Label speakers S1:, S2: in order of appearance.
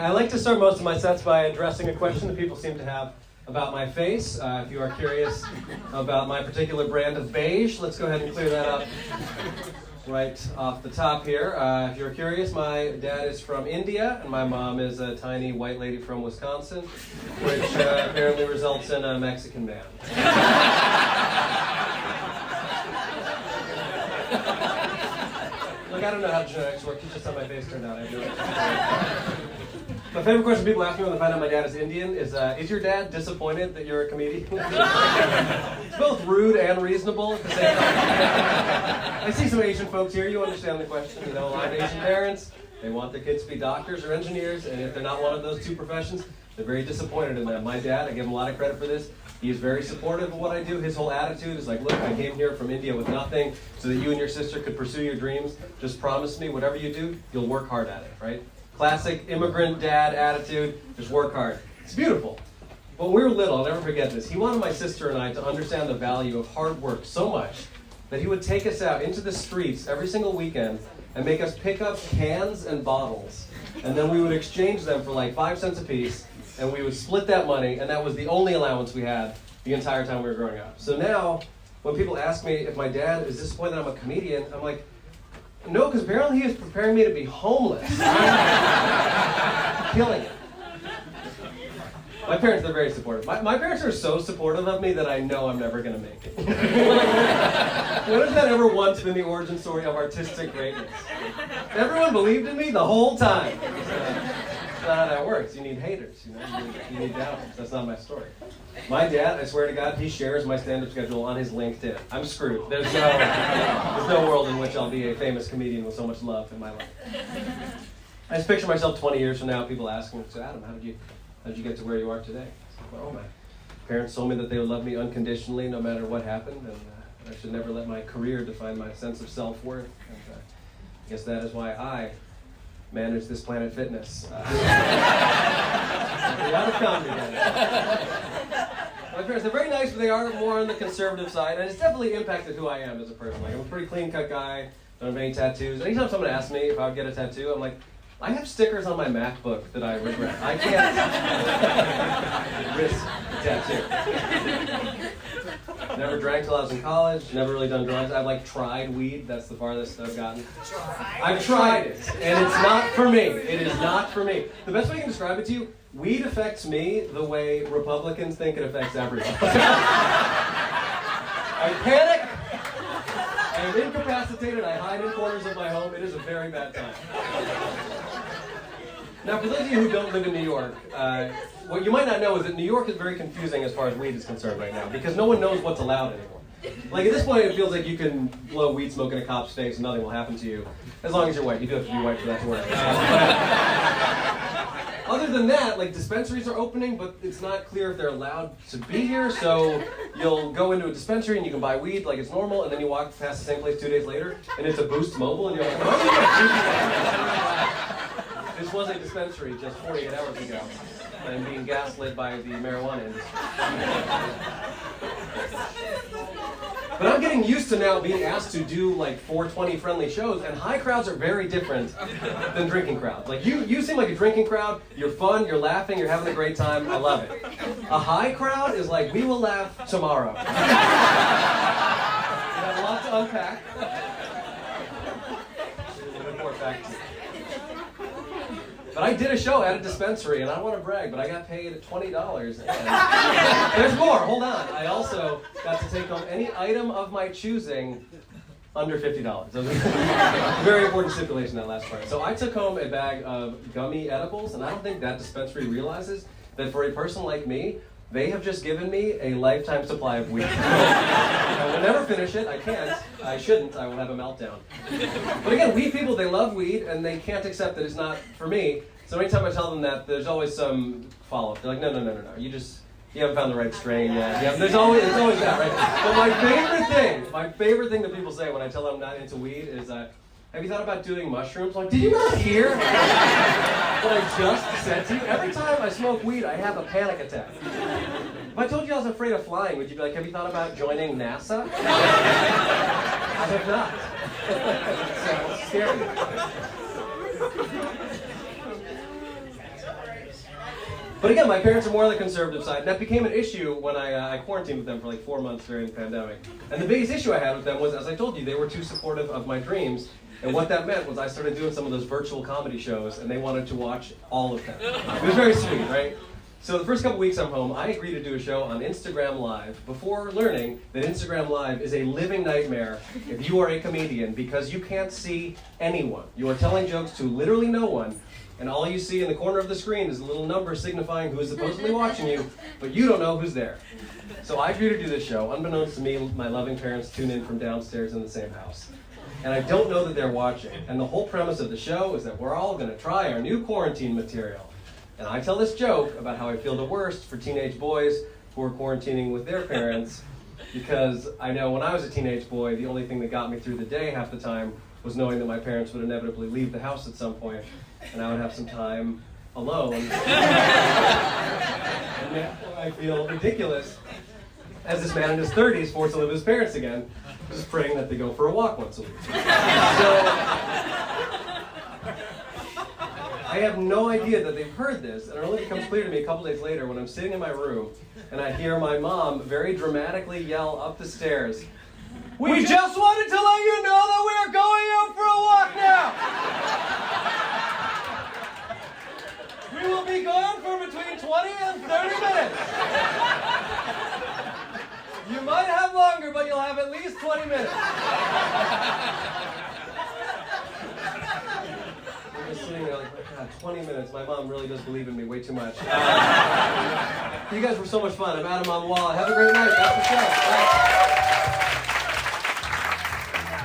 S1: I like to start most of my sets by addressing a question that people seem to have about my face. If you are curious about my particular brand of beige, let's go ahead and clear that up right off the top here. If you're curious, my dad is from India, and my mom is a tiny white lady from Wisconsin, which apparently results in a Mexican man. Like, I don't know how genetics work, it's just how my face turned out. I have no idea. My favorite question people ask me when they find out my dad is Indian is your dad disappointed that you're a comedian? It's both rude and reasonable at the same time. I see some Asian folks here, you understand the question. You know, a lot of Asian parents, they want their kids to be doctors or engineers, and if they're not one of those two professions, they're very disappointed in them. My dad, I give him a lot of credit for this. He is very supportive of what I do. His whole attitude is like, look, I came here from India with nothing so that you and your sister could pursue your dreams. Just promise me, whatever you do, you'll work hard at it, right? Classic immigrant dad attitude, just work hard. It's beautiful. When we were little, I'll never forget this, he wanted my sister and I to understand the value of hard work so much that he would take us out into the streets every single weekend and make us pick up cans and bottles. And then we would exchange them for like 5 cents a piece, and we would split that money, and that was the only allowance we had the entire time we were growing up. So now, when people ask me if my dad is disappointed that I'm a comedian, I'm like, no, because apparently he is preparing me to be homeless. I'm killing it. My parents are very supportive. My parents are so supportive of me that I know I'm never going to make it. When has that ever once been the origin story of artistic greatness? Everyone believed in me the whole time. That's not how that works. You need haters, you know? You need doubters. That's not my story. My dad, I swear to God, he shares my stand-up schedule on his LinkedIn. I'm screwed. There's no world in which I'll be a famous comedian with so much love in my life. I just picture myself 20 years from now, people asking, so Adam, how did you get to where you are today? Well, my parents told me that they would love me unconditionally no matter what happened, and I should never let my career define my sense of self-worth. And I guess that is why I manage this Planet Fitness. My parents, they're very nice, but they are more on the conservative side, and it's definitely impacted who I am as a person. Like, I'm a pretty clean-cut guy, don't have any tattoos. Anytime someone asks me if I would get a tattoo, I'm like, I have stickers on my MacBook that I regret. I can't risk a tattoo. Never drank till I was in college, never really done drugs. I've like tried weed, that's the farthest I've gotten. I've tried it, and it's not for me. It is not for me. The best way I can describe it to you, weed affects me the way Republicans think it affects everyone. I panic, I am incapacitated, I hide in corners of my home. It is a very bad time. Now, for those of you who don't live in New York, what you might not know is that New York is very confusing as far as weed is concerned right now, because no one knows what's allowed anymore. Like, at this point, it feels like you can blow weed smoke in a cop's face and nothing will happen to you, as long as you're white. You do have to be white for that to work. Other than that, like, dispensaries are opening, but it's not clear if they're allowed to be here, so you'll go into a dispensary and you can buy weed like it's normal, and then you walk past the same place 2 days later, and it's a Boost Mobile, and you're like, oh, this was a dispensary just 48 hours ago. I'm being gaslit by the marijuana industry. But I'm getting used to now being asked to do like 420 friendly shows, and high crowds are very different than drinking crowds. Like you seem like a drinking crowd, you're fun, you're laughing, you're having a great time, I love it. A high crowd is like, we will laugh tomorrow. We have a lot to unpack. We'll report back to you. But I did a show at a dispensary, and I don't want to brag, but I got paid $20. There's more, hold on. I also got to take home any item of my choosing under $50. That was a very important stipulation, that last part. So I took home a bag of gummy edibles, and I don't think that dispensary realizes that for a person like me, they have just given me a lifetime supply of weed. I will never finish it. I can't. I shouldn't. I will have a meltdown. But again, weed people, they love weed, and they can't accept that it's not for me. So anytime I tell them that, there's always some follow-up. They're like, no. You haven't found the right strain yet. Yeah, it's always that, right? But my favorite thing that people say when I tell them I'm not into weed is, have you thought about doing mushrooms? I'm like, did you not hear what I just said to you? Every time I smoke weed, I have a panic attack. If I told you I was afraid of flying, would you be like, have you thought about joining NASA? I have not. Sounds scary. But again, my parents are more on the conservative side, and that became an issue when I quarantined with them for like 4 months during the pandemic. And the biggest issue I had with them was, as I told you, they were too supportive of my dreams. And what that meant was I started doing some of those virtual comedy shows, and they wanted to watch all of them. It was very sweet, right? So the first couple weeks I'm home, I agreed to do a show on Instagram Live before learning that Instagram Live is a living nightmare if you are a comedian because you can't see anyone. You are telling jokes to literally no one, and all you see in the corner of the screen is a little number signifying who is supposedly watching you, but you don't know who's there. So I agreed to do this show. Unbeknownst to me, my loving parents tune in from downstairs in the same house. And I don't know that they're watching. And the whole premise of the show is that we're all going to try our new quarantine material. And I tell this joke about how I feel the worst for teenage boys who are quarantining with their parents, because I know when I was a teenage boy, the only thing that got me through the day half the time was knowing that my parents would inevitably leave the house at some point, and I would have some time alone. And I feel ridiculous as this man in his 30s forced to live with his parents again, just praying that they go for a walk once a week. I have no idea that they've heard this, and it only becomes clear to me a couple days later when I'm sitting in my room and I hear my mom very dramatically yell up the stairs, "We just wanted to let you know that we are going out for a walk now! We will be gone for between 20 and 30 minutes! You might have longer, but you'll have at least 20 minutes." Just sitting there like, oh God, 20 minutes. My mom really does believe in me way too much. You guys were so much fun. I'm Adam on the Wall. Have a great night. That's the show. Bye.